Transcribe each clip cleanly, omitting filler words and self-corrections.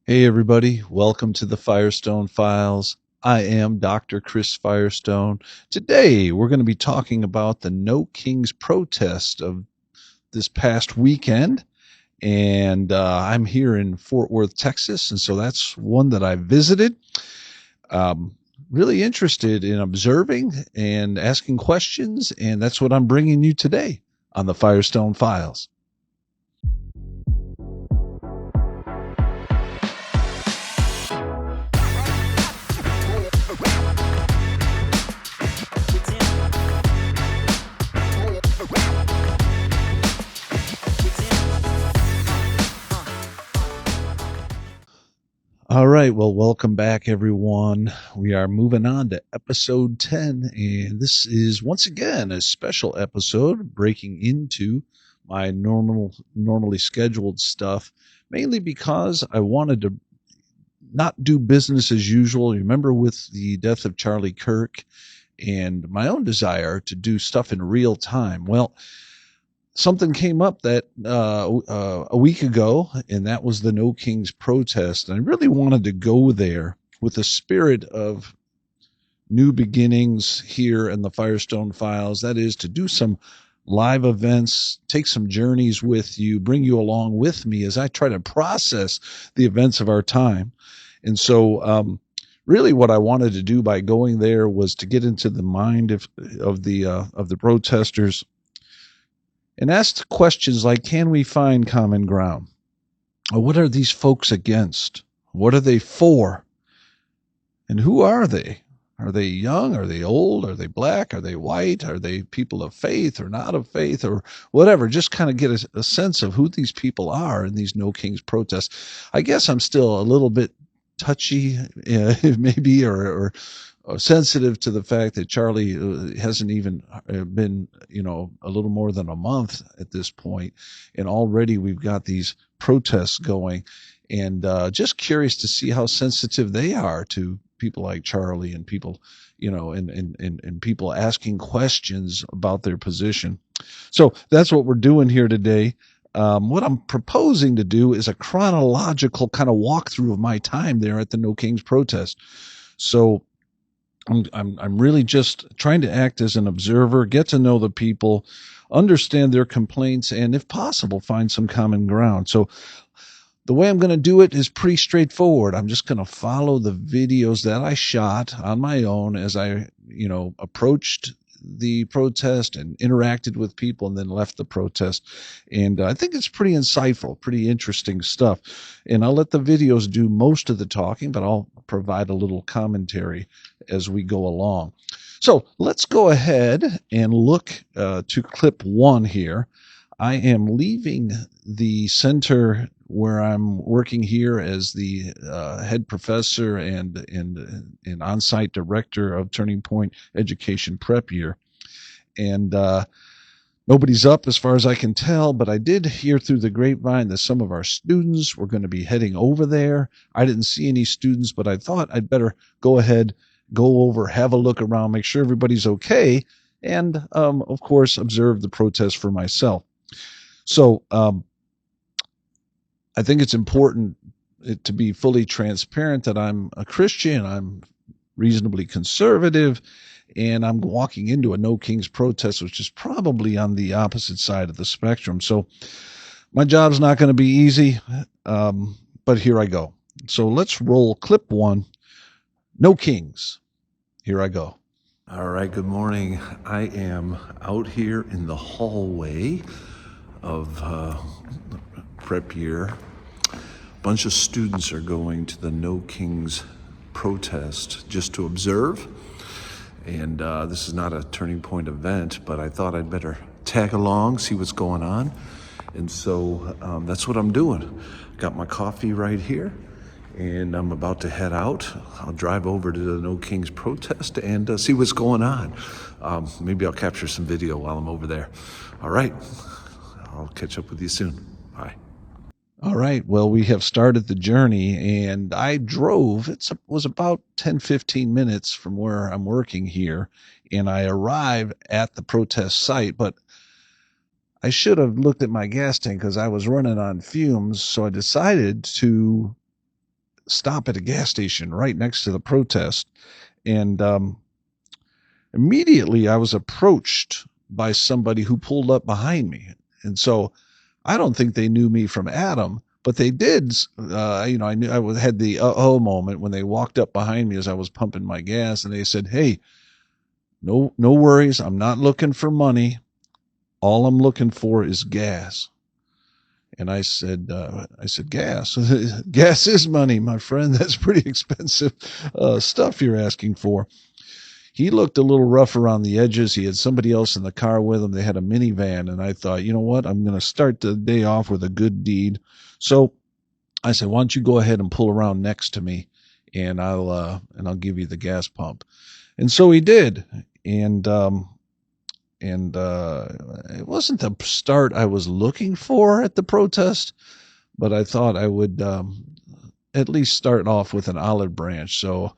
Hey, everybody. Welcome to the Firestone Files. I am Dr. Chris Firestone. Today, we're going to be talking about the No Kings protest of this past weekend. And I'm here in Fort Worth, Texas. And so that's one that I visited. Um, really interested in observing and asking questions. And that's what I'm bringing you today on the Firestone Files. All right. Well, welcome back, everyone. We are moving on to episode 10, and this is once again a special episode breaking into my normally scheduled stuff, mainly because I wanted to not do business as usual. Remember, with the death of Charlie Kirk and my own desire to do stuff in real time. Well, something came up that a week ago, and that was the No Kings protest. And I really wanted to go there with a spirit of new beginnings here in the Firestone Files. That is, to do some live events, take some journeys with you, bring you along with me as I try to process the events of our time. And so, really, what I wanted to do by going there was to get into the mind of the protesters and asked questions like, can we find common ground? Or what are these folks against? What are they for? And who are they? Are they young? Are they old? Are they black? Are they white? Are they people of faith or not of faith or whatever? Just kind of get a sense of who these people are in these No Kings protests. I guess I'm still a little bit touchy, maybe, or sensitive to the fact that Charlie hasn't even been, a little more than a month at this point, and already we've got these protests going, and just curious to see how sensitive they are to people like Charlie and people, and people asking questions about their position. So that's what we're doing here today. What I'm proposing to do is a chronological kind of walkthrough of my time there at the No Kings protest. So I'm really just trying to act as an observer, get to know the people, understand their complaints, and if possible, find some common ground. So the way I'm going to do it is pretty straightforward. I'm just going to follow the videos that I shot on my own as I, approached the protest and interacted with people and then left the protest. And I think it's pretty insightful, pretty interesting stuff. And I'll let the videos do most of the talking, but I'll provide a little commentary as we go along. So let's go ahead and look to clip one here. I am leaving the center where I'm working here as the head professor and on-site director of Turning Point Education Prep Year. And nobody's up as far as I can tell, but I did hear through the grapevine that some of our students were going to be heading over there. I didn't see any students, but I thought I'd better go ahead, go over, have a look around, make sure everybody's okay, and, of course, observe the protest for myself. So I think it's important to be fully transparent that I'm a Christian, I'm reasonably conservative, and I'm walking into a No Kings protest, which is probably on the opposite side of the spectrum. So my job's not going to be easy, but here I go. So let's roll clip one. No Kings. Here I go. All right, good morning. I am out here in the hallway of prep year. A bunch of students are going to the No Kings protest just to observe. And this is not a Turning Point event, but I thought I'd better tag along, see what's going on. And so that's what I'm doing. Got my coffee right here, and I'm about to head out. I'll drive over to the No Kings protest and see what's going on. Maybe I'll capture some video while I'm over there. All right, I'll catch up with you soon. Bye. All right. Well, we have started the journey, and I drove. It was about 10, 15 minutes from where I'm working here, and I arrived at the protest site, but I should have looked at my gas tank because I was running on fumes, so I decided to stop at a gas station right next to the protest. And immediately I was approached by somebody who pulled up behind me. And so I don't think they knew me from Adam, but they did. I knew I had the oh moment when they walked up behind me as I was pumping my gas, and they said, "Hey, no worries. I'm not looking for money. All I'm looking for is gas." And I said, gas. Gas is money, my friend. That's pretty expensive stuff you're asking for. He looked a little rough around the edges. He had somebody else in the car with him. They had a minivan, and I thought, you know what? I'm going to start the day off with a good deed. So I said, why don't you go ahead and pull around next to me, and I'll give you the gas pump. And so he did. And it wasn't the start I was looking for at the protest, but I thought I would at least start off with an olive branch. So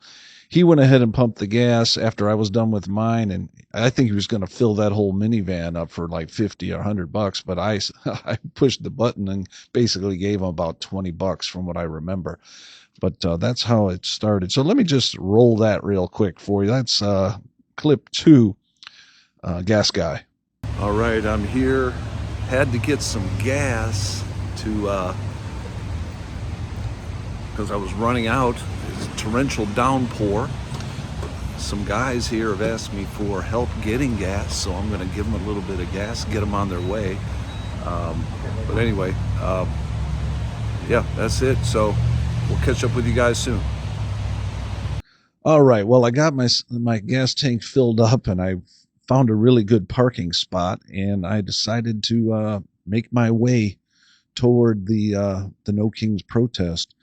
he went ahead and pumped the gas after I was done with mine, and I think he was going to fill that whole minivan up for like 50 or $100, but I pushed the button and basically gave him about $20 from what I remember. But that's how it started. So let me just roll that real quick for you. That's clip 2, Gas Guy. All right, I'm here. Had to get some gas to because I was running out. It's a torrential downpour. Some guys here have asked me for help getting gas, so I'm going to give them a little bit of gas, get them on their way. But anyway, yeah, that's it. So we'll catch up with you guys soon. All right. Well, I got my gas tank filled up, and I found a really good parking spot, and I decided to make my way toward the No Kings protest.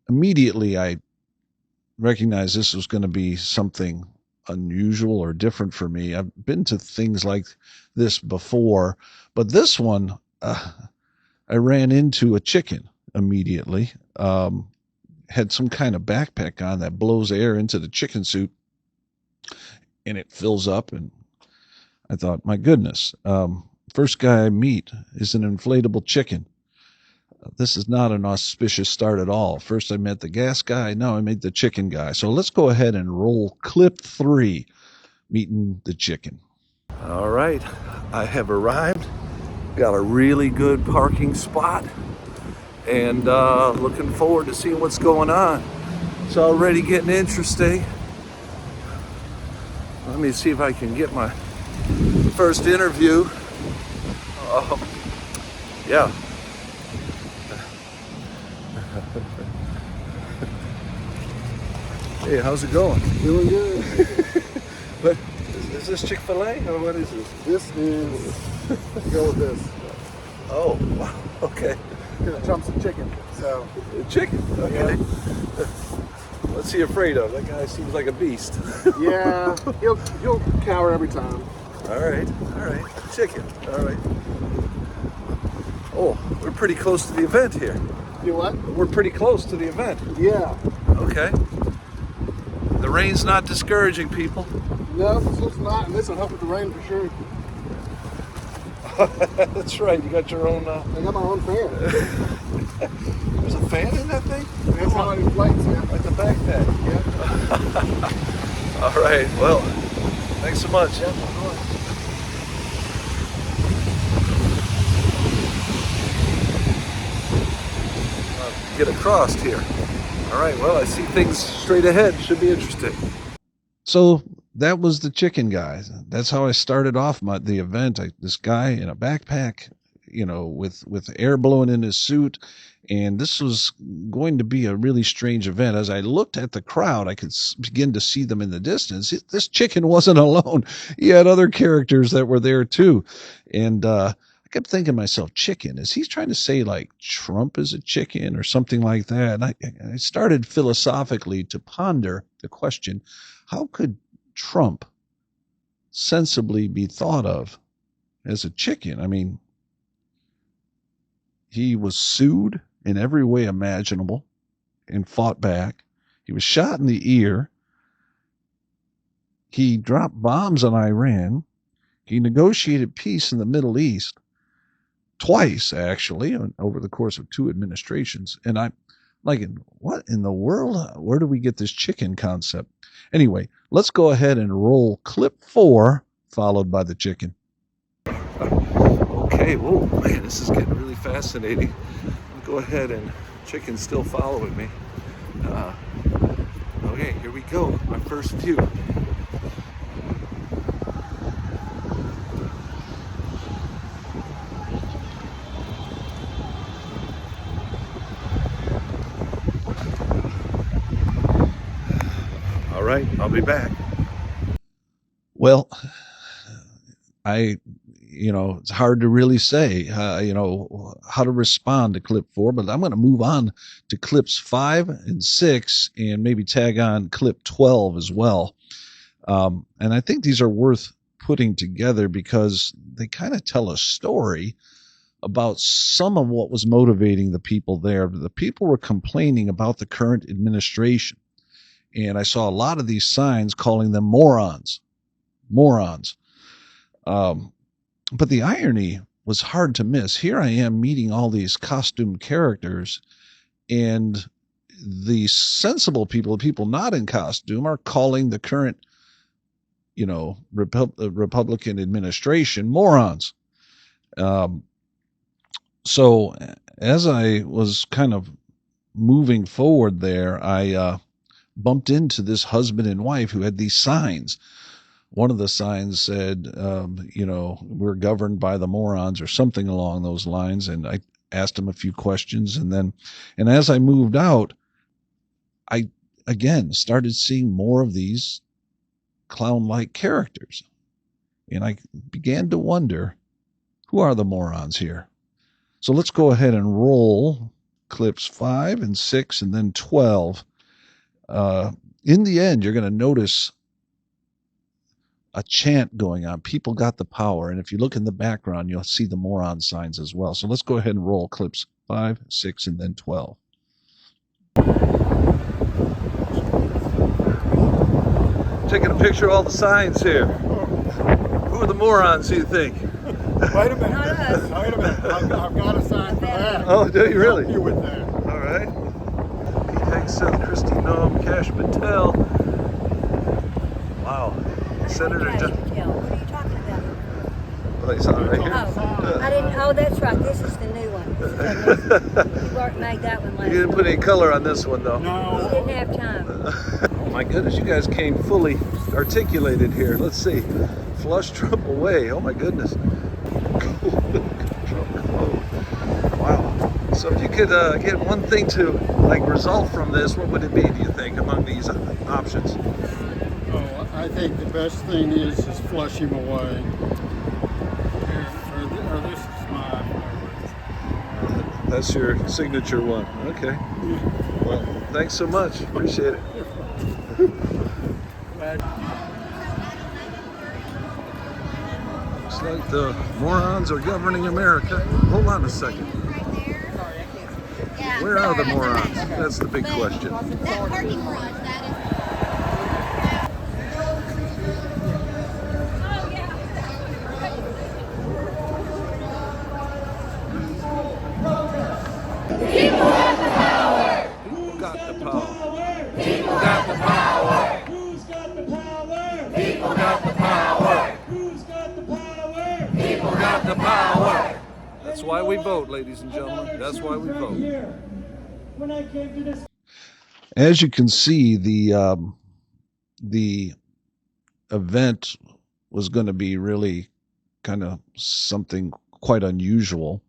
Immediately, I recognized this was going to be something unusual or different for me. I've been to things like this before, but this one, I ran into a chicken immediately. Had some kind of backpack on that blows air into the chicken suit, and it fills up. And I thought, my goodness, first guy I meet is an inflatable chicken. This is not an auspicious start at all. First I met the gas guy, now I met the chicken guy. So let's go ahead and roll clip 3, meeting the chicken. All right, I have arrived. Got a really good parking spot, and looking forward to seeing what's going on. It's already getting interesting. Let me see if I can get my first interview. Yeah. Hey, how's it going? Doing good. But is this Chick-fil-A or what is this? This is, go with this. Oh, wow. Okay. Chunks of chicken. So Chicken. Okay. Yeah. What's he afraid of? That guy seems like a beast. Yeah, he'll cower every time. All right. Chicken. All right. Oh, we're pretty close to the event here. You what? We're pretty close to the event. Yeah. Okay. The rain's not discouraging people. No, it's not, and this will help with the rain for sure. That's right. You got your own. I got my own fan. There's a fan in that thing? That's how it inflates, yeah. Like the backpack. Yeah. All right. Well, thanks so much. Yeah, of course. Get across here. All right. Well, I see things straight ahead. Should be interesting. So that was the chicken guy. That's how I started off the event. This guy in a backpack, with air blowing in his suit. And this was going to be a really strange event. As I looked at the crowd, I could begin to see them in the distance. This chicken wasn't alone. He had other characters that were there too. And I kept thinking to myself, chicken, is he trying to say like Trump is a chicken or something like that? And I started philosophically to ponder the question, how could Trump sensibly be thought of as a chicken? I mean, he was sued in every way imaginable and fought back. He was shot in the ear. He dropped bombs on Iran. He negotiated peace in the Middle East. twice, actually, over the course of 2 administrations. And I'm like, what in the world? Where do we get this chicken concept? Anyway, let's go ahead and roll clip 4, followed by the chicken. Okay, whoa, man, this is getting really fascinating. I'll go ahead and chicken's still following me. Okay, here we go. My first view. All right, I'll be back. Well, it's hard to really say, how to respond to clip 4, but I'm going to move on to clips 5 and 6 and maybe tag on clip 12 as well. And I think these are worth putting together because they kind of tell a story about some of what was motivating the people there. The people were complaining about the current administration. And I saw a lot of these signs calling them morons. But the irony was hard to miss. Here I am meeting all these costumed characters, and the sensible people, the people not in costume, are calling the current, Republican administration morons. So as I was kind of moving forward there, I bumped into this husband and wife who had these signs. One of the signs said, we're governed by the morons or something along those lines. And I asked him a few questions. And as I moved out, I again started seeing more of these clown-like characters. And I began to wonder, who are the morons here? So let's go ahead and roll clips 5 and 6 and then 12. In the end, you're going to notice a chant going on. People got the power. And if you look in the background, you'll see the moron signs as well. So let's go ahead and roll clips 5, 6, and then 12. Taking a picture of all the signs here. Who are the morons, do you think? Wait a minute. I've got a sign for that. Oh, do you really? Help you with that. All right. Pete Hegseth, Christy Noem, Cash Patel. Wow. Senator What are you talking about? Well, it's on right here. Oh, I didn't. Oh, that's right. This is the new one. We made that one last. You didn't put any color on this one, though. No. We didn't have time. Oh my goodness, you guys came fully articulated here. Let's see. Flush Trump away. Oh my goodness. Trump clone. Wow. So if you could get one thing to result from this, what would it be, do you think, among these options? Oh, I think the best thing is flush him away. Or this is my favorite. That's your signature one. Okay. Well, thanks so much. Appreciate it. Looks like the morons are governing America. Hold on a second. Where are the morons? That's the big question. That parking garage, that is. People got the power. People got the power. Who's got the power? People got the power. Who's got the power? People got the power. That's why we vote, ladies and gentlemen. That's why we vote. When I came to this. As you can see, the event was going to be really kind of something quite unusual.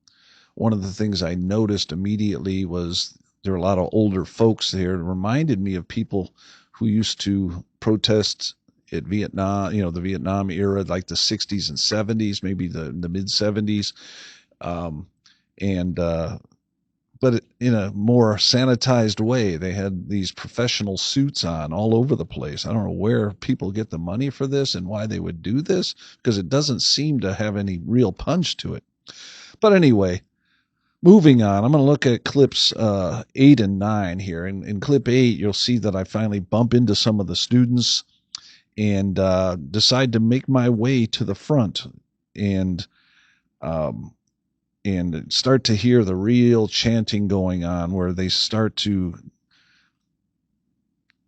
One of the things I noticed immediately was there were a lot of older folks there. It reminded me of people who used to protest at Vietnam, the Vietnam era, like the 60s and 70s, maybe the mid 70s. But in a more sanitized way. They had these professional suits on all over the place. I don't know where people get the money for this and why they would do this, because it doesn't seem to have any real punch to it. But anyway, moving on, I'm going to look at clips 8 and 9 here. In clip 8, you'll see that I finally bump into some of the students and decide to make my way to the front. And and start to hear the real chanting going on, where they start to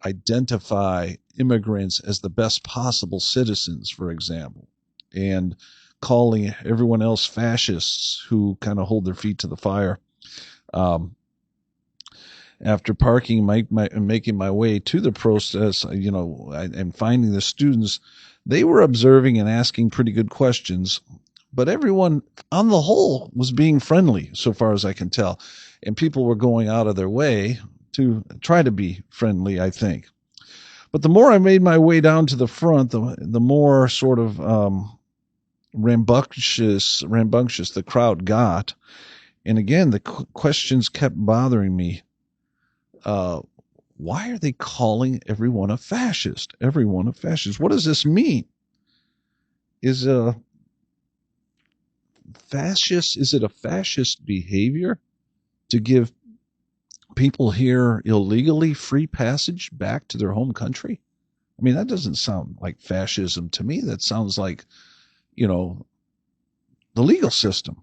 identify immigrants as the best possible citizens, for example, and calling everyone else fascists who kind of hold their feet to the fire. After parking, making my way to the protest, and finding the students, they were observing and asking pretty good questions, but everyone on the whole was being friendly, so far as I can tell, and people were going out of their way to try to be friendly, I think. But the more I made my way down to the front, the more sort of rambunctious the crowd got. And again, the questions kept bothering me. Why are they calling everyone a fascist? Everyone a fascist. What does this mean? Is it a fascist behavior to give people here illegally free passage back to their home country? I mean, that doesn't sound like fascism to me. That sounds like, the legal system.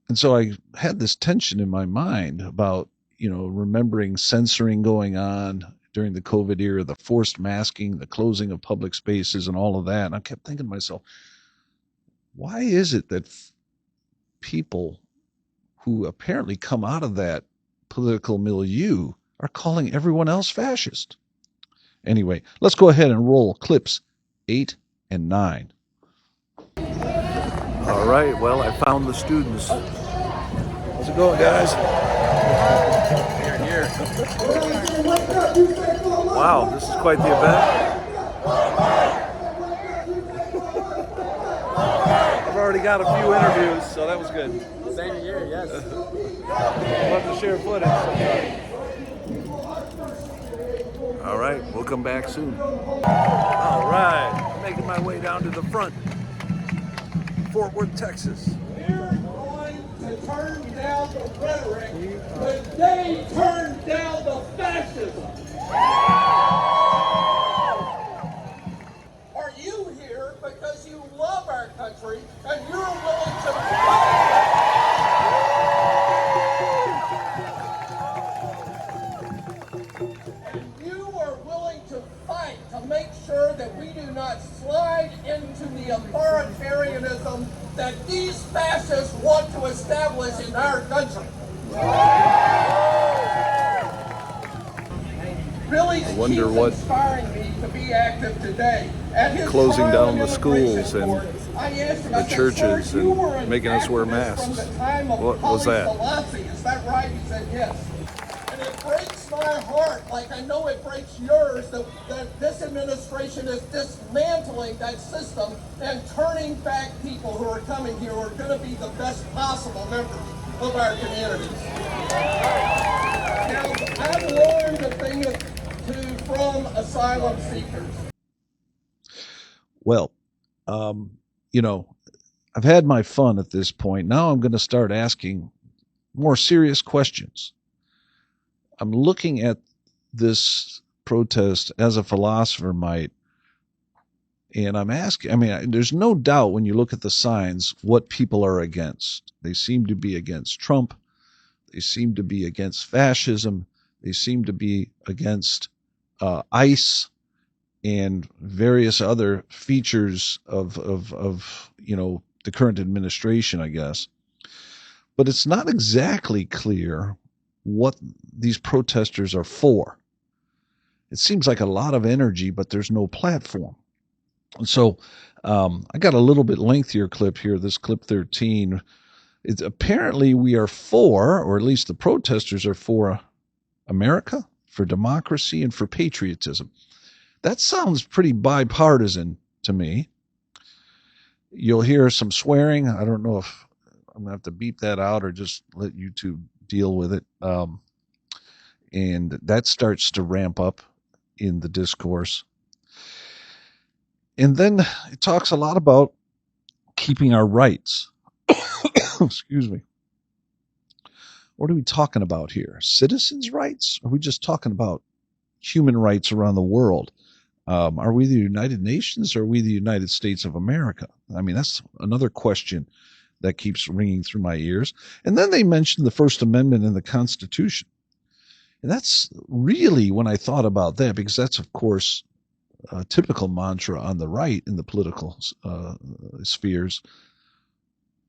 And so I had this tension in my mind about, remembering censoring going on during the COVID era, the forced masking, the closing of public spaces, and all of that. And I kept thinking to myself, why is it that people who apparently come out of that political milieu are calling everyone else fascist? Anyway, let's go ahead and roll clips 8 and 9. All right, well, I found the students. How's it going, guys? Here. Wow, this is quite the event. I've already got a few interviews, so that was good. Same year, yes. We'll have to share footage sometime. All right, we'll come back soon. All right, I'm making my way down to the front. Fort Worth, Texas. We're going to turn down the rhetoric when they turn down the fascism. Are you here because you love our country and you're willing to fight? And you are willing to fight to make sure that we do not slide into the authoritarianism that these fascists want to establish in our country. Really wonder what inspiring me to be active today. At his closing trial down and the schools immigration and court, I asked him, the I said, churches "Sir, you and were an making us wear activist masks. From the time of What was that?" Philosopher. Is that right?" He said, "Yes." And it breaks my heart, like I know it breaks yours, that this administration is dismantling that system and turning back people who are coming here who are going to be the best possible members of our communities. Now, I've learned a thing or two from asylum seekers. Well, I've had my fun at this point. Now I'm going to start asking more serious questions. I'm looking at this protest as a philosopher might, and I'm asking, there's no doubt when you look at the signs what people are against. They seem to be against Trump. They seem to be against fascism. They seem to be against ICE and various other features of the current administration, I guess. But it's not exactly clear what these protesters are for. It seems like a lot of energy, but there's no platform. And so I got a little bit lengthier clip here, this clip 13. It's apparently we are for, or at least the protesters are for, America, for democracy, and for patriotism. That sounds pretty bipartisan to me. You'll hear some swearing. I don't know if I'm going to have to beep that out or just let YouTube deal with it. And that starts to ramp up in the discourse. And then it talks a lot about keeping our rights. Excuse me. What are we talking about here? Citizens' rights? Or are we just talking about human rights around the world? Are we the United Nations or are we the United States of America? I mean, that's another question that keeps ringing through my ears. And then they mentioned the First Amendment in the Constitution. And that's really when I thought about that, because that's, of course, a typical mantra on the right in the political spheres.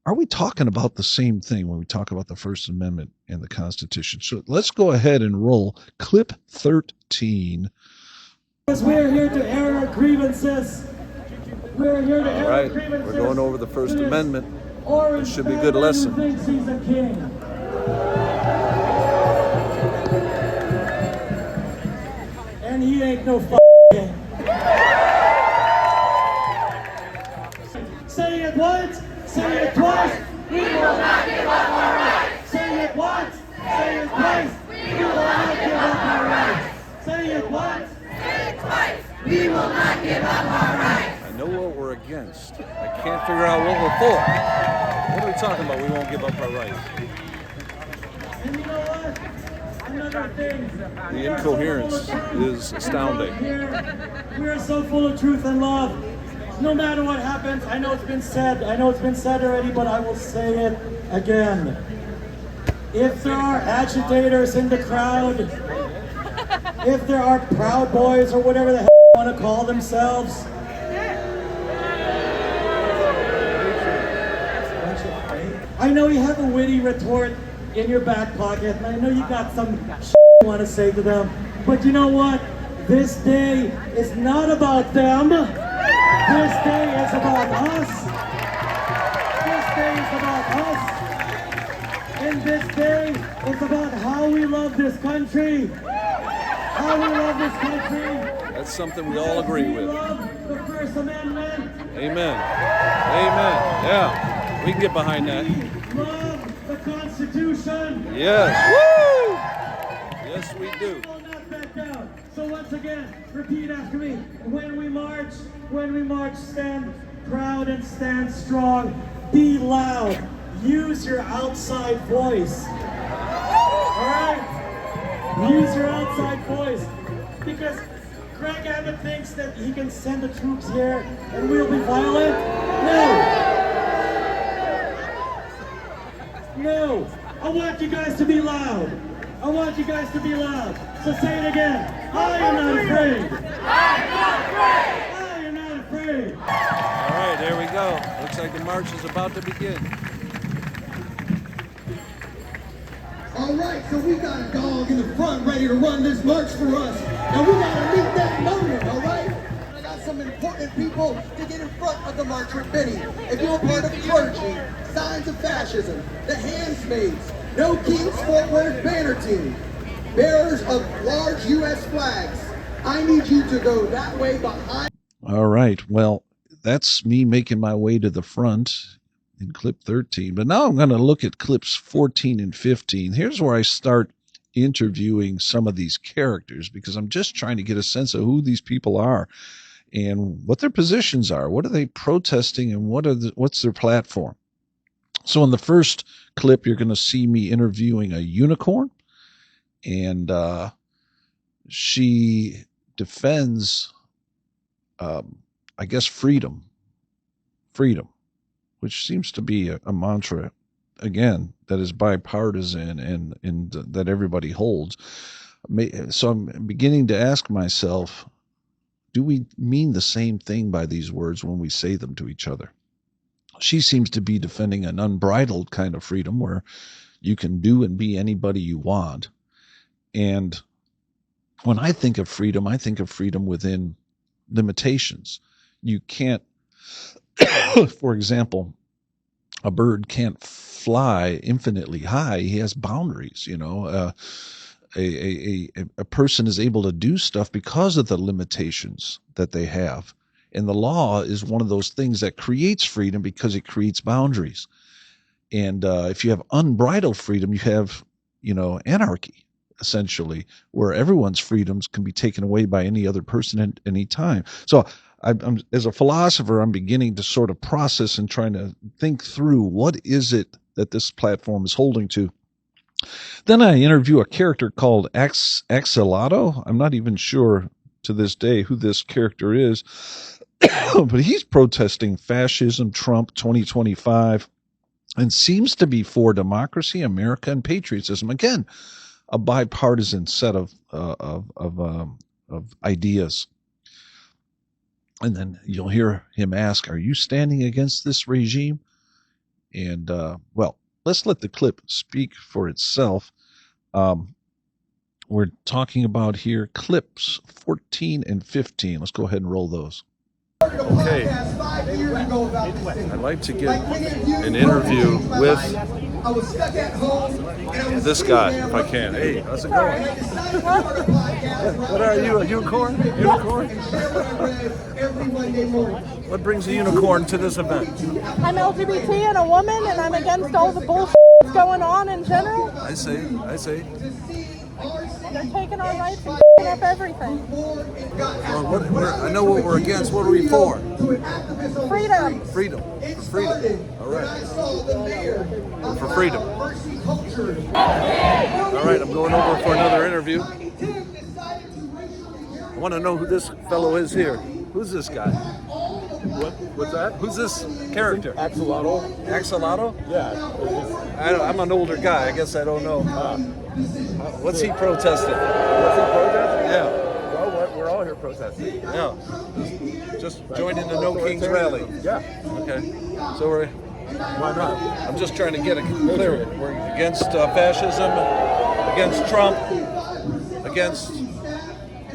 Are we talking about the same thing when we talk about the First Amendment and the Constitution? So let's go ahead and roll clip 13. We're here to air our grievances. We're here to air our grievances. We're going over the First Amendment. It should be a good lesson. Thinks he's a king. And he ain't no king. Say it once, say it twice. We will not give up our rights. Say it once, say it twice. We will not give up our rights. Say it once, say it twice. We will not give up our rights. I know what we're against. I can't figure out what we're for. What are we talking about? We won't give up our rights. And you know what? Another thing. The incoherence is astounding. We are so full of truth and love. No matter what happens, I know it's been said already, but I will say it again. If there are agitators in the crowd, if there are Proud Boys or whatever the hell they want to call themselves, I know you have a witty retort in your back pocket, and I know you got some shit you want to say to them, but you know what? This day is not about them. This day is about us. This day is about us. And this day is about how we love this country. How we love this country. That's something we all agree with. We love the First Amendment. Amen. Amen. Yeah, we can get behind that. Love the Constitution. Yes. Woo! Yes, we do. We will not back down. So once again, repeat after me. When we march, stand proud and stand strong. Be loud. Use your outside voice. All right? Use your outside voice. Because Greg Abbott thinks that he can send the troops here and we'll be violent. No. I want you guys to be loud. I want you guys to be loud. So say it again. I am not afraid. I'm not afraid. I am not afraid. All right, there we go. Looks like the march is about to begin. All right, so we got a dog in the front ready to run this march for us. And we gotta meet that moment, all right? I got some important people to get in front of the march with Benny. If you're a part of clergy, Signs of Fascism, the Handmaids, No Kings Fort Worth Banner Team, bearers of large U.S. flags, I need you to go that way behind. All right, well, that's me making my way to the front in clip 13. But now I'm going to look at clips 14 and 15. Here's where I start interviewing some of these characters, because I'm just trying to get a sense of who these people are and what their positions are. What are they protesting, and what's their platform? So in the first clip, you're going to see me interviewing a unicorn, and she defends, I guess, freedom, which seems to be a mantra, again, that is bipartisan and that everybody holds. So I'm beginning to ask myself, do we mean the same thing by these words when we say them to each other? She seems to be defending an unbridled kind of freedom where you can do and be anybody you want. And when I think of freedom within limitations. You can't, for example, a bird can't fly infinitely high. He has boundaries, you know. A person is able to do stuff because of the limitations that they have. And the law is one of those things that creates freedom because it creates boundaries. And if you have unbridled freedom, you have, you know, anarchy, essentially, where everyone's freedoms can be taken away by any other person at any time. So I'm, as a philosopher, I'm beginning to sort of process and trying to think through what is it that this platform is holding to. Then I interview a character called Axelotto. I'm not even sure to this day who this character is. But he's protesting fascism, Trump 2025, and seems to be for democracy, America, and patriotism. Again, a bipartisan set of ideas. And then you'll hear him ask, "Are you standing against this regime?" And well, let's let the clip speak for itself. We're talking about here clips 14 and 15. Let's go ahead and roll those. Okay, I'd like to get an interview with this guy, if I can. Hey, how's it going? What are you, a unicorn? Unicorn? What brings a unicorn to this event? I'm LGBT and a woman, and I'm against all the bullshit that's going on in general. I see. They're taking our rights and up everything. Well, I know what we're against. What are we for? Freedom. Freedom. For freedom. All right. For freedom. All right, I'm going over for another interview. I want to know who this fellow is here. Who's this guy? What's that? Who's this character? Axolotl? Axolotl? Yeah. I'm an older guy. I guess I don't know. What's he protesting? What's he protesting? Yeah. Well, we're all here protesting. Yeah. Just joining the No Kings rally. Yeah. Okay. So Why not? I'm just trying to get it clear. We're against fascism, against Trump, against,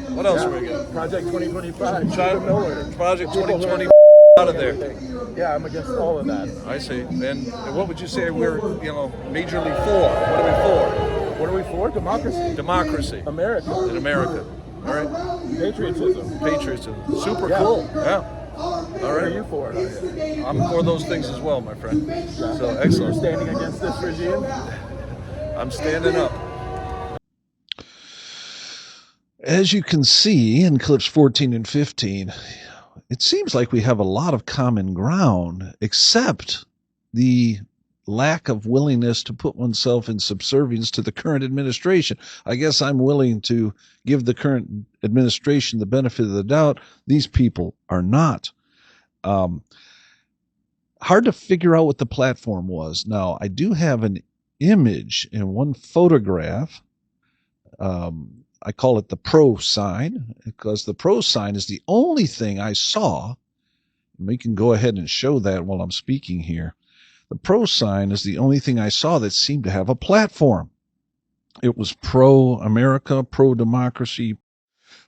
what else are we against? Project 2025. China Miller. Project 2020. Out of there. Yeah, I'm against all of that. I see. And what would you say we're, majorly for? What are we for? What are we for? Democracy. Democracy. America. In America. All right. Patriotism. Patriotism. Super Yeah. cool. Yeah. All What are right. you for? I'm for those things as well, my friend. So You're excellent. standing against this regime? I'm standing up. As you can see in clips 14 and 15, it seems like we have a lot of common ground, except the lack of willingness to put oneself in subservience to the current administration. I guess I'm willing to give the current administration the benefit of the doubt. These people are not. Hard to figure out what the platform was. Now, I do have an image and one photograph. I call it the pro sign because the pro sign is the only thing I saw. We can go ahead and show that while I'm speaking here. The pro sign is the only thing I saw that seemed to have a platform. It was pro-America, pro-democracy,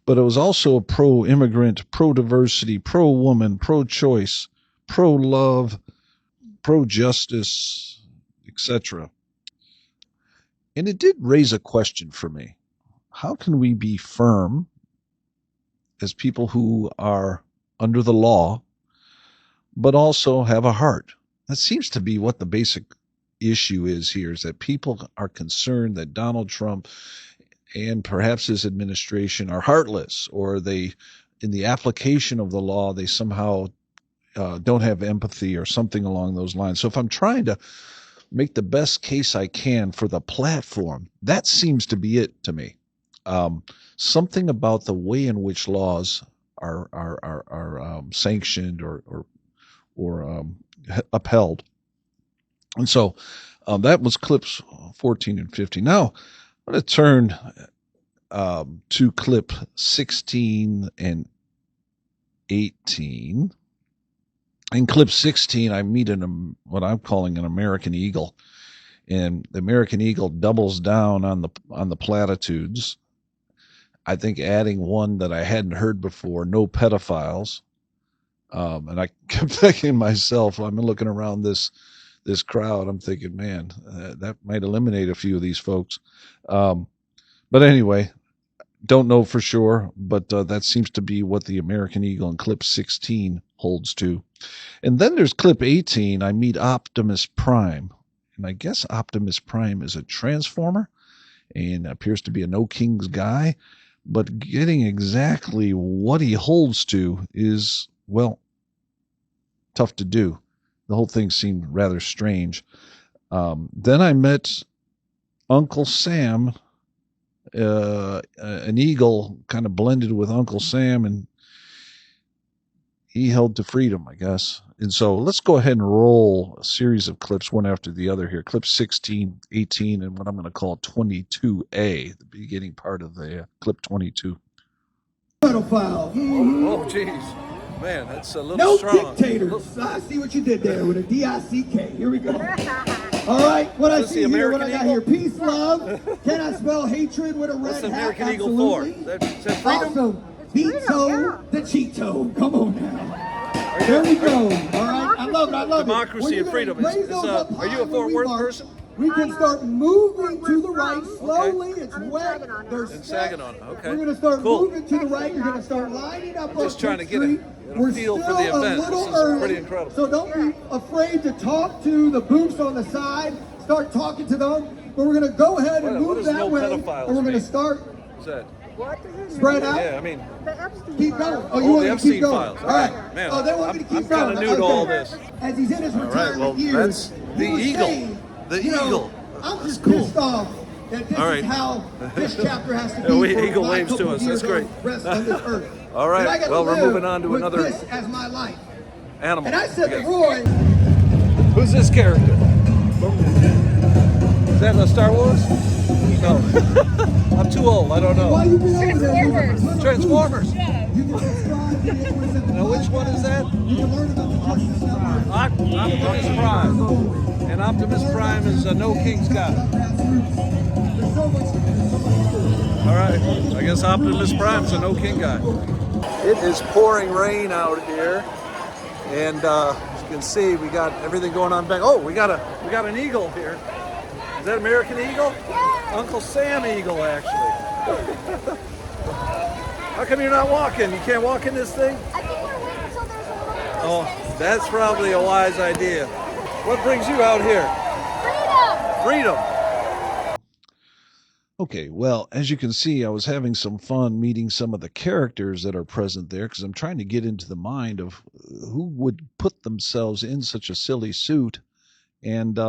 but it was also pro-immigrant, pro-diversity, pro-woman, pro-choice, pro-love, pro-justice, etc. And it did raise a question for me. How can we be firm as people who are under the law, but also have a heart? That seems to be what the basic issue is here, is that people are concerned that Donald Trump and perhaps his administration are heartless, or they, in the application of the law, they somehow don't have empathy or something along those lines. So if I'm trying to make the best case I can for the platform, that seems to be it to me. Something about the way in which laws are sanctioned or upheld. And so that was clips 14 and 15. Now I'm going to turn to clip 16 and 18. In clip 16, I meet what I'm calling an American eagle, and the American eagle doubles down on the platitudes. I think adding one that I hadn't heard before: no pedophiles. And I kept thinking to myself, I'm looking around this crowd, I'm thinking, man, that might eliminate a few of these folks. But anyway, don't know for sure, but that seems to be what the American Eagle in clip 16 holds to. And then there's clip 18. I meet Optimus Prime. And I guess Optimus Prime is a transformer and appears to be a No Kings guy. But getting exactly what he holds to is, well, tough to do. The whole thing seemed rather strange. Then I met Uncle Sam an eagle kind of blended with Uncle Sam, and he held to freedom, I guess. And so let's go ahead and roll a series of clips one after the other here. Clip 16, 18, and what I'm going to call 22A, the beginning part of the clip 22. Pedophile. Oh, jeez. Man, that's a little No strong. dictators. I see what you did there with a D-I-C-K. Here we go. All right, what I Is this see the here, what American I got here, Eagle? peace, love. Can I spell hatred with a red What's the hat? American Eagle for? Absolutely. Is that freedom? Awesome. Vito the Cheeto. Come on now. There we go. All right, I love it. I love Democracy it. and freedom. Are you a Fort Worth person? We can start moving to the right slowly. It's wet. There's In Saginaw. Okay. We're going to start Cool. moving to the right. You're going to start lining up. I'm just on trying to get Street. a We're feel for still the event. A little This is early, pretty incredible. So don't be afraid to talk to the booths on the side. Start talking to them. But we're going to go ahead and What move does that no way. pedophiles And we're going to mean? start What's that? spread out. Yeah, I mean, Keep going. Oh, you the want me to Epstein keep going? files. All right. Man, Oh, they want me to keep I'm going. kind of new to all this. As he's in his All right, retirement well, years, that's the he was eagle. saying, The you know, eagle. I'm just cool. pissed off that this All right. is how this chapter has to Yeah, be for eagle my waves to couple us. years That's great. on rest on this earth. All right. And I gotta Well, we're live moving on to with another this as my life. animal. And I said I to guess. Roy, Who's this character? Is that Star Wars? No. I'm too old. I don't why know. you been over there? Transformers. You can subscribe to it with the Now, which one is that? You can learn about the Justice Network. Optimus Prime. And Optimus Prime is no king's god. There's so much. All right. I guess Optimus Prime's a no king guy. It is pouring rain out here, and as you can see, we got everything going on back. Oh, we got an eagle here. Is that American Eagle? Uncle Sam Eagle, actually. How come you're not walking? You can't walk in this thing? I think we're waiting until there's a little more Oh, space. that's probably a wise idea. What brings you out here? Freedom. Okay, well, as you can see, I was having some fun meeting some of the characters that are present there because I'm trying to get into the mind of who would put themselves in such a silly suit and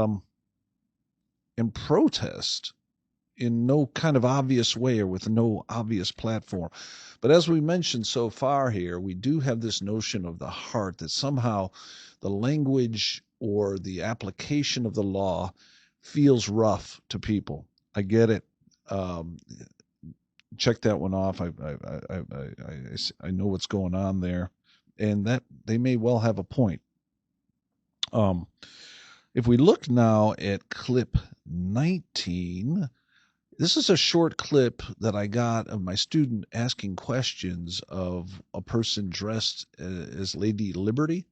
protest in no kind of obvious way or with no obvious platform. But as we mentioned so far here, we do have this notion of the heart that somehow the language or the application of the law feels rough to people. I get it. Check that one off. I know what's going on there, and that they may well have a point. If we look now at clip 19, this is a short clip that I got of my student asking questions of a person dressed as Lady Liberty.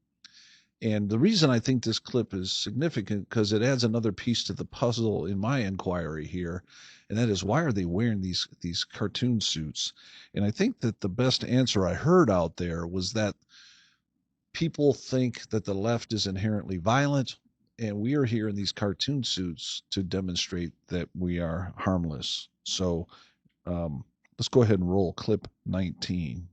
And the reason I think this clip is significant because it adds another piece to the puzzle in my inquiry here, and that is, why are they wearing these cartoon suits? And I think that the best answer I heard out there was that people think that the left is inherently violent, and we are here in these cartoon suits to demonstrate that we are harmless. So let's go ahead and roll clip 19.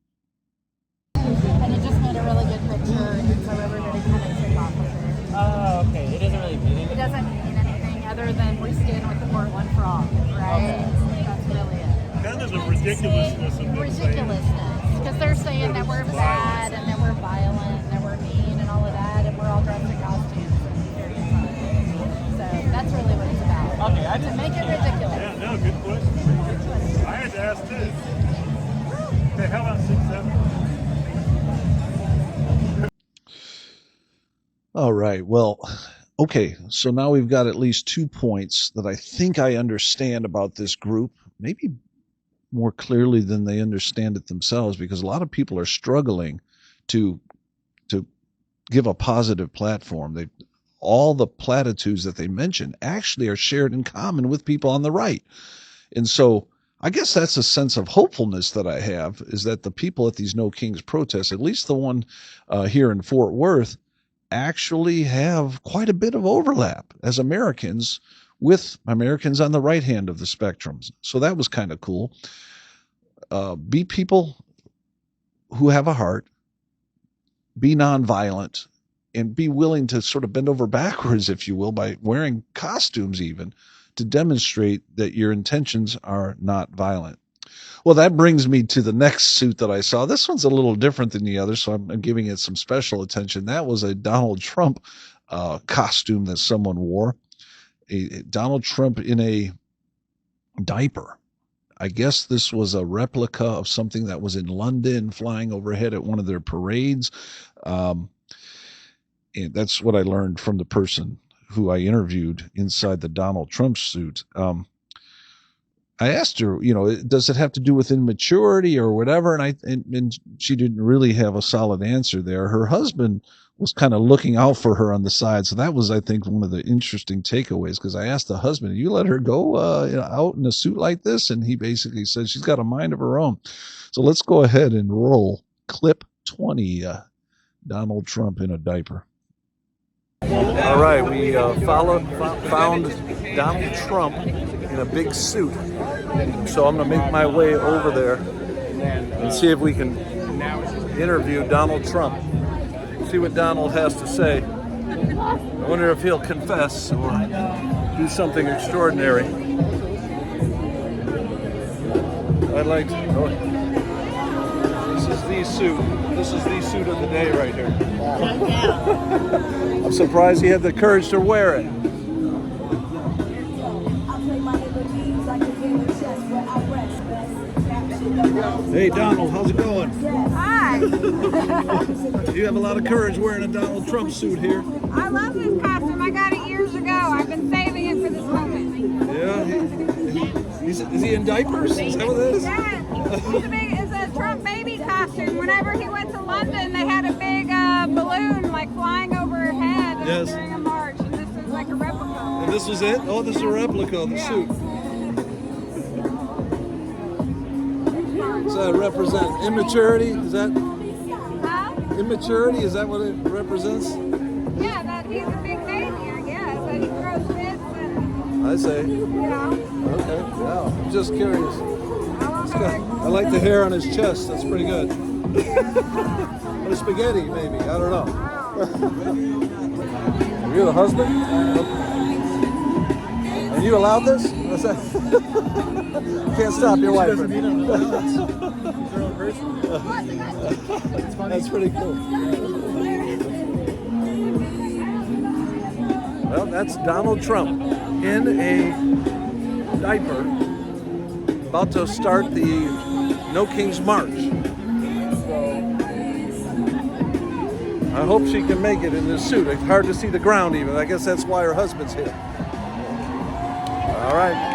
And it just made a really good picture, and so everybody kind of took off with it. Oh, okay. It doesn't really mean It anything. doesn't mean anything other than we stand with the Portland frog, right? That's really it. Kind of the ridiculousness of them saying Ridiculousness, because they're saying that we're bad and that we're violent and that we're mean and all of that, and we're all dressed in costumes and very fun. So that's really what it's about. Okay, I To just make it ridiculous. Yeah, no, good question. I had to ask too. Okay, how about 6'7"? All right. Well, okay. So now we've got at least 2 points that I think I understand about this group, maybe more clearly than they understand it themselves, because a lot of people are struggling to give a positive platform. All the platitudes that they mention actually are shared in common with people on the right. And so I guess that's a sense of hopefulness that I have, is that the people at these No Kings protests, at least the one here in Fort Worth, actually have quite a bit of overlap as Americans with Americans on the right hand of the spectrum. So that was kind of cool. Be people who have a heart, be nonviolent, and be willing to sort of bend over backwards, if you will, by wearing costumes even, to demonstrate that your intentions are not violent. Well, that brings me to the next suit that I saw. This one's a little different than the other, so I'm giving it some special attention. That was a Donald Trump costume that someone wore. Donald Trump in a diaper. I guess this was a replica of something that was in London flying overhead at one of their parades. And that's what I learned from the person who I interviewed inside the Donald Trump suit. I asked her, does it have to do with immaturity or whatever? And she didn't really have a solid answer there. Her husband was kind of looking out for her on the side. So that was, I think, one of the interesting takeaways, because I asked the husband, you let her go out in a suit like this? And he basically said she's got a mind of her own. So let's go ahead and roll clip 20, Donald Trump in a diaper. All right, we found Donald Trump in a big suit. So I'm going to make my way over there and see if we can interview Donald Trump. See what Donald has to say. I wonder if he'll confess or do something extraordinary. I'd like to. Oh, this is the suit. This is the suit of the day right here. I'm surprised he had the courage to wear it. Hey Donald, how's it going? Hi. You have a lot of courage wearing a Donald Trump suit here. I love this costume. I got it years ago. I've been saving it for this moment. Yeah. Is he in diapers? Is that what it is? Yeah. It's a Trump baby costume. Whenever he went to London, they had a big balloon like flying overhead during a march. And this is like a replica. And this was it? Oh, this is a replica of the suit. Does that represent immaturity? Is that immaturity? Is that what it represents? Yeah, that he's a big baby, I guess. That he throws fits and. I say. Okay. Yeah. I'm just curious. I like the hair on his chest. That's pretty good. Or spaghetti, maybe. I don't know. Are you the husband? Are you allowed this? What's that? You can't stop your wife. That's pretty cool. Well, that's Donald Trump in a diaper, about to start the No King's March. I hope she can make it in this suit. It's hard to see the ground even. I guess that's why her husband's here. All right.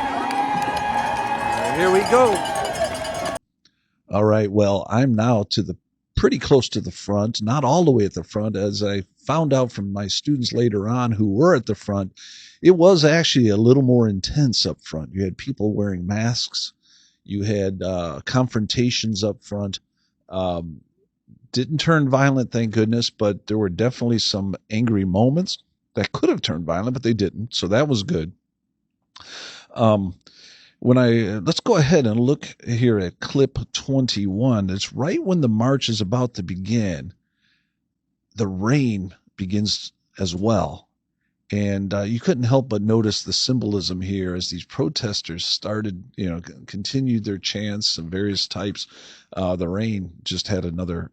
Here we go. All right. Well, I'm now pretty close to the front, not all the way at the front. As I found out from my students later on who were at the front, it was actually a little more intense up front. You had people wearing masks. You had confrontations up front. Didn't turn violent, thank goodness, but there were definitely some angry moments that could have turned violent, but they didn't. So that was good. Let's go ahead and look here at clip 21. It's right when the march is about to begin. The rain begins as well. And you couldn't help but notice the symbolism here as these protesters started, continued their chants of various types. The rain just had another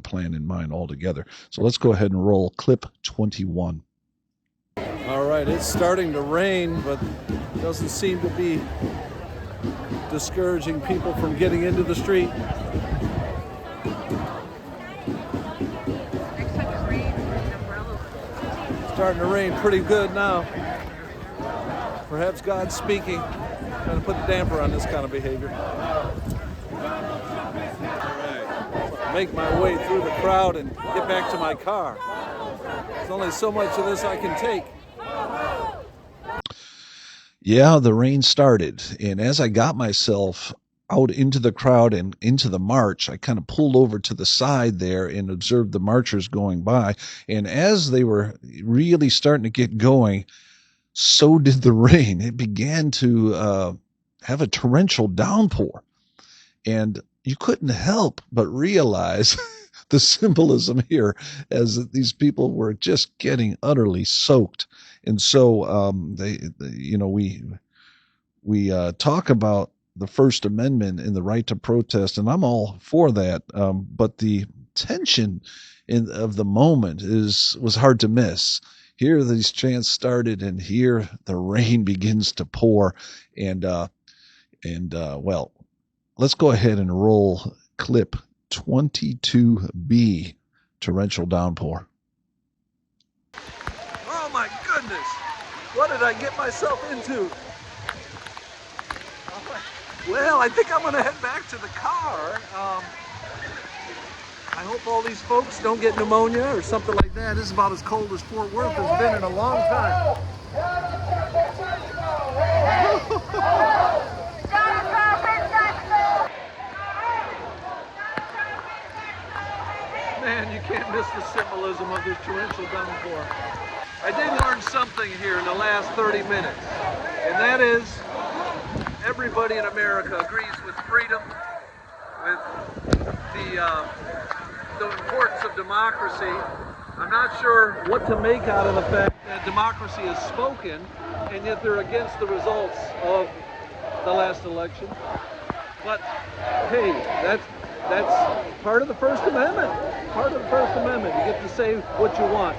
plan in mind altogether. So let's go ahead and roll clip 21. All right, it's starting to rain, but it doesn't seem to be discouraging people from getting into the street. Starting to rain pretty good now. Perhaps God's speaking, trying to put the damper on this kind of behavior. Make my way through the crowd and get back to my car. There's only so much of this I can take. Yeah, the rain started, and as I got myself out into the crowd and into the march, I kind of pulled over to the side there and observed the marchers going by. And as they were really starting to get going, so did the rain. It began to have a torrential downpour. And you couldn't help but realize the symbolism here as these people were just getting utterly soaked. And so we talk about the First Amendment and the right to protest, and I'm all for that. But the tension of the moment was hard to miss. Here these chants started, and here the rain begins to pour, and well, let's go ahead and roll clip 22B, torrential downpour. Oh my goodness! What did I get myself into? Well, I think I'm going to head back to the car. I hope all these folks don't get pneumonia or something like that. This is about as cold as Fort Worth has been in a long time. Man, you can't miss the symbolism of this torrential downpour. I did learn something here in the last 30 minutes, and that is everybody in America agrees with freedom, with the importance of democracy. I'm not sure what to make out of the fact that democracy is spoken, and yet they're against the results of the last election. But hey, that's part of the First Amendment. Part of the First Amendment. You get to say what you want.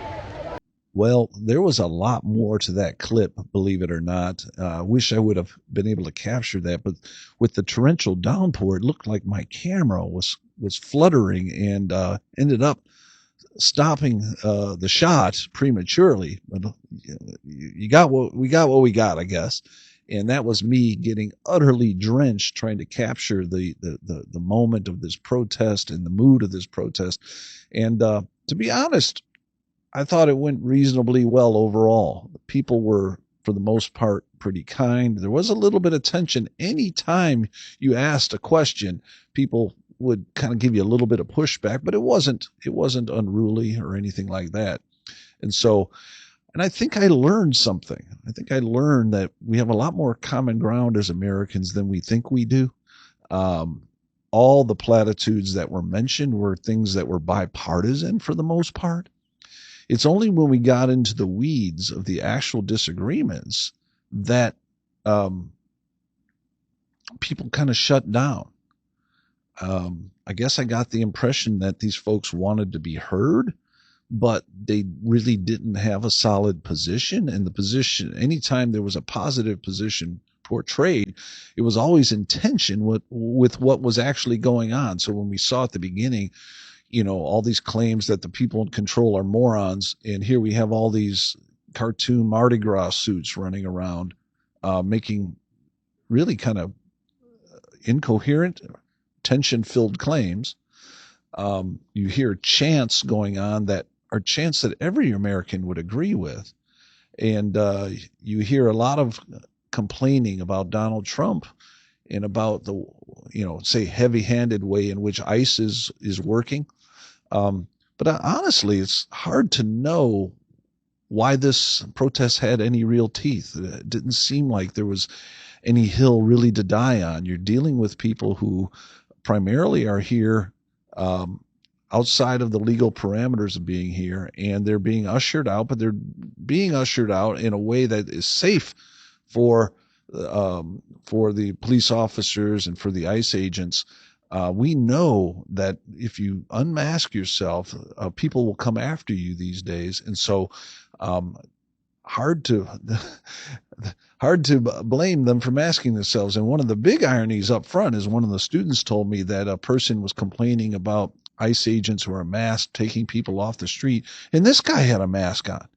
Well, there was a lot more to that clip, believe it or not. I wish I would have been able to capture that, but with the torrential downpour, it looked like my camera was fluttering and ended up stopping the shot prematurely. But we got what we got, I guess. And that was me getting utterly drenched trying to capture the moment of this protest and the mood of this protest. And to be honest, I thought it went reasonably well overall. People were, for the most part, pretty kind. There was a little bit of tension. Anytime you asked a question, people would kind of give you a little bit of pushback, but it wasn't unruly or anything like that. And I think I learned something. I think I learned that we have a lot more common ground as Americans than we think we do. All the platitudes that were mentioned were things that were bipartisan for the most part. It's only when we got into the weeds of the actual disagreements that people kind of shut down. I guess I got the impression that these folks wanted to be heard, but they really didn't have a solid position. And the position, anytime there was a positive position portrayed, it was always in tension with what was actually going on. So when we saw at the beginning, all these claims that the people in control are morons, and here we have all these cartoon Mardi Gras suits running around, making really kind of incoherent, tension-filled claims. You hear chants going on that are chants that every American would agree with, and you hear a lot of complaining about Donald Trump and about the, say, heavy-handed way in which ICE is working. But honestly, it's hard to know why this protest had any real teeth. It didn't seem like there was any hill really to die on. You're dealing with people who primarily are here outside of the legal parameters of being here, and they're being ushered out, but they're being ushered out in a way that is safe for the police officers and for the ICE agents. We know that if you unmask yourself, people will come after you these days. And so, hard to blame them for masking themselves. And one of the big ironies up front is one of the students told me that a person was complaining about ICE agents who are masked taking people off the street, and this guy had a mask on.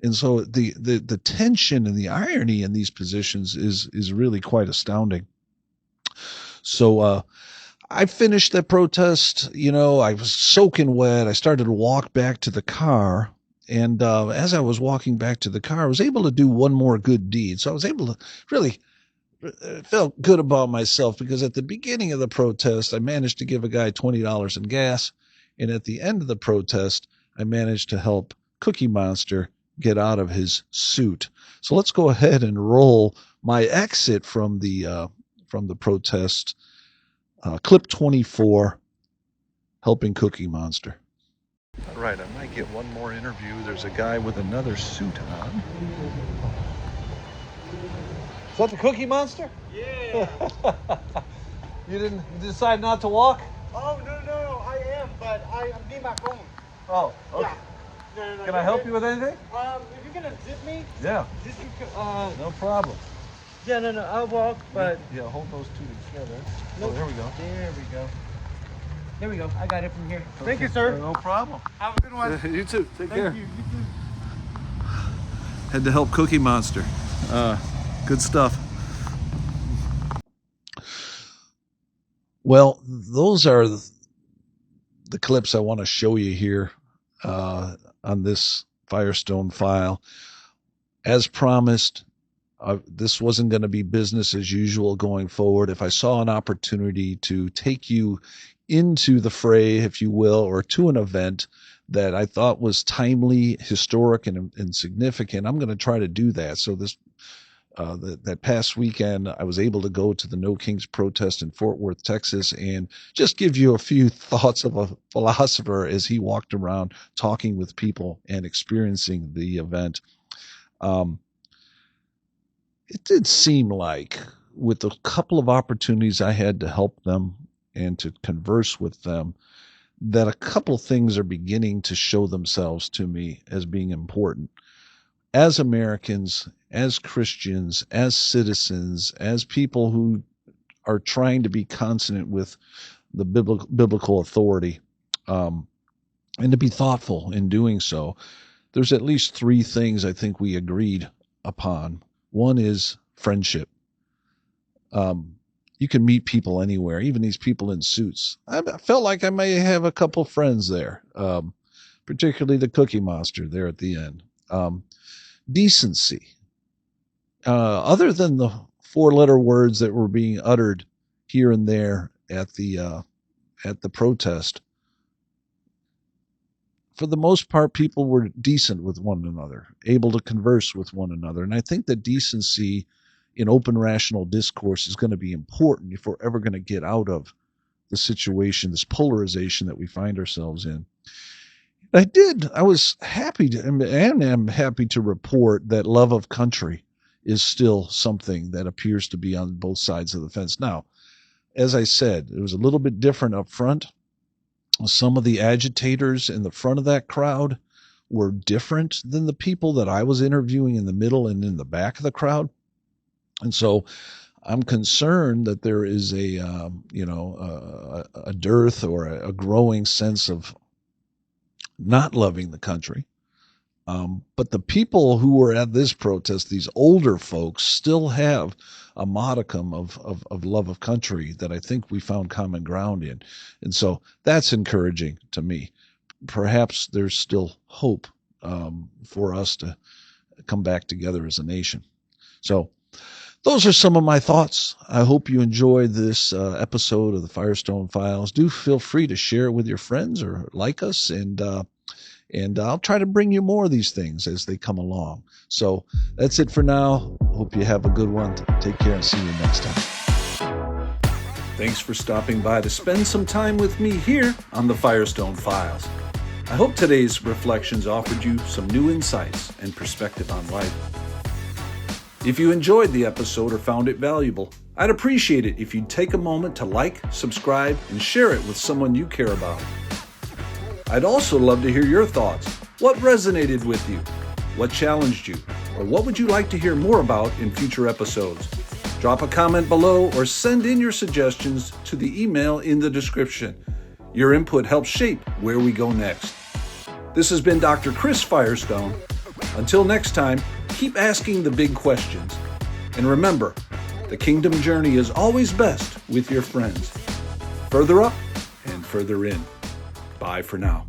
And so the tension and the irony in these positions is really quite astounding. So I finished that protest. I was soaking wet. I started to walk back to the car. And as I was walking back to the car, I was able to do one more good deed. So I was able to really felt good about myself, because at the beginning of the protest, I managed to give a guy $20 in gas. And at the end of the protest, I managed to help Cookie Monster get out of his suit. So let's go ahead and roll my exit from the protest. Clip 24, helping Cookie Monster. All right, I might get one more interview. There's a guy with another suit on. Is that the Cookie Monster? Yeah. You didn't decide not to walk? Oh, no, I am, but I need my phone. Oh, okay. Yeah. No, Can I help you with anything? If you're gonna zip me, Yeah. just No problem. yeah, no, I'll walk, but Yeah, hold those two together. Nope. Oh, there we go. there we go. There we go. I got it from here. Thank you, sir. No problem. Have a good one. You too. Take care. Thank you. You too. Had to help Cookie Monster. Good stuff. Well, those are the clips I want to show you here on this Firestone file. As promised, this wasn't going to be business as usual going forward. If I saw an opportunity to take you into the fray, if you will, or to an event that I thought was timely, historic, and significant, I'm going to try to do that. So that past weekend, I was able to go to the No Kings protest in Fort Worth, Texas, and just give you a few thoughts of a philosopher as he walked around talking with people and experiencing the event. It did seem like, with a couple of opportunities I had to help them and to converse with them, that a couple things are beginning to show themselves to me as being important. As Americans, as Christians, as citizens, as people who are trying to be consonant with the biblical authority, and to be thoughtful in doing so, there's at least three things I think we agreed upon. One is friendship. You can meet people anywhere, even these people in suits. I felt like I may have a couple friends there, particularly the Cookie Monster there at the end. Decency. Other than the four-letter words that were being uttered here and there at the protest, for the most part, people were decent with one another, able to converse with one another. And I think that decency in open rational discourse is going to be important if we're ever going to get out of the situation, this polarization that we find ourselves in. I was happy to, and am happy to report that love of country is still something that appears to be on both sides of the fence. Now, as I said, it was a little bit different up front. Some of the agitators in the front of that crowd were different than the people that I was interviewing in the middle and in the back of the crowd. And so I'm concerned that there is a dearth or a growing sense of not loving the country. But the people who were at this protest, these older folks, still have a modicum of love of country that I think we found common ground in. And so that's encouraging to me. Perhaps there's still hope for us to come back together as a nation. So those are some of my thoughts. I hope you enjoyed this episode of the Firestone Files. Do feel free to share it with your friends or like us, and I'll try to bring you more of these things as they come along. So that's it for now. Hope you have a good one. Take care and see you next time. Thanks for stopping by to spend some time with me here on the Firestone Files. I hope today's reflections offered you some new insights and perspective on life. If you enjoyed the episode or found it valuable, I'd appreciate it if you'd take a moment to like, subscribe, and share it with someone you care about. I'd also love to hear your thoughts. What resonated with you? What challenged you? Or what would you like to hear more about in future episodes? Drop a comment below or send in your suggestions to the email in the description. Your input helps shape where we go next. This has been Dr. Chris Firestone. Until next time, keep asking the big questions. And remember, the kingdom journey is always best with your friends. Further up and further in. Bye for now.